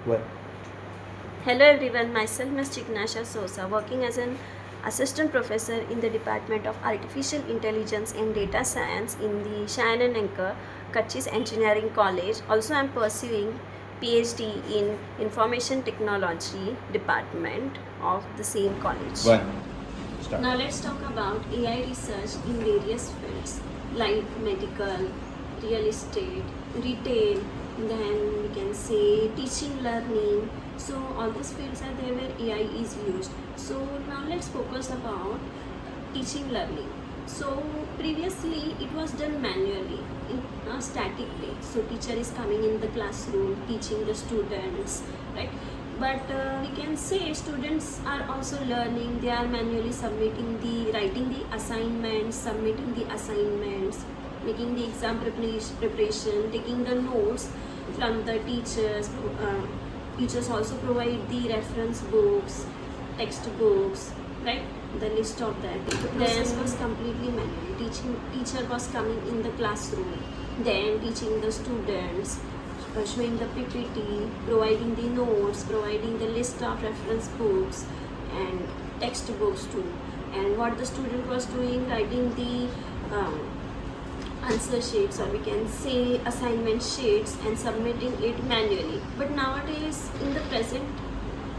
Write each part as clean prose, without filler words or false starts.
Well, Hello everyone, myself Ms. Chignasha Sosa, working as an assistant professor in the Department of Artificial Intelligence and Data Science in the Shannon Anchor Kachis Engineering College. Also, I am pursuing PhD in Information Technology Department of the same college. one, start. Now let's talk about AI research in various fields like medical, real estate, retail, then we can say teaching learning. So all these fields are there where AI is used. So now let's focus about teaching learning. So previously it was done manually in a static way. So teacher is coming in the classroom teaching the students, right? But we can say students are also learning. They are manually submitting the writing the assignments, submitting the assignments, making the exam preparation, taking the notes from the teachers. Teachers also provide the reference books, textbooks, right? The list of that. The process was completely manual. Teacher was coming in the classroom, then teaching the students, showing the PPT, providing the notes, providing the list of reference books and textbooks too. And what the student was doing, writing the answer sheets, or we can say assignment sheets, and submitting it manually. But nowadays, in the present,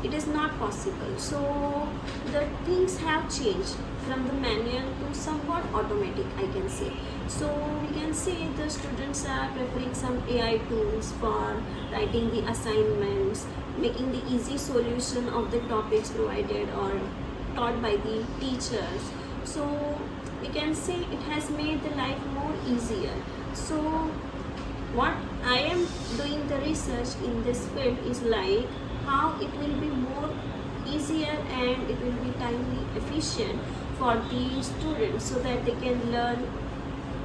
it is not possible. So the things have changed from the manual to somewhat automatic, I can say. So we can say the students are preferring some AI tools for writing the assignments, making the easy solution of the topics provided or taught by the teachers. So we can say it has made the life more easier. So what I am doing the research in this field is like how it will be more easier and it will be timely efficient for the students so that they can learn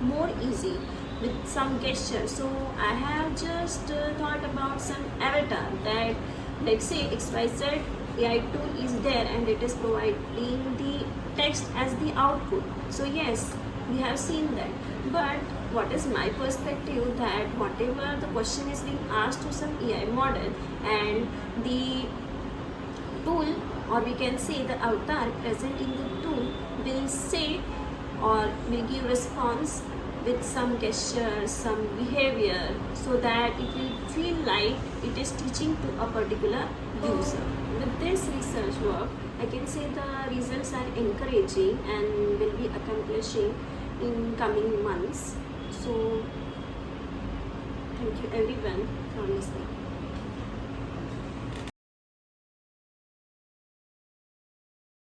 more easy with some gesture. So I have just thought about some avatar that, let's say, XYZ AI tool is there and it is providing the text as the output. So yes, we have seen that. But what is my perspective that whatever the question is being asked to some AI model, and the tool, or we can say the avatar present in the tool, will say or will give response with some gesture, some behavior, so that it will feel like it is teaching to a particular user. With this research work, I can say the results are encouraging and will be accomplishing in coming months. So thank you everyone for listening.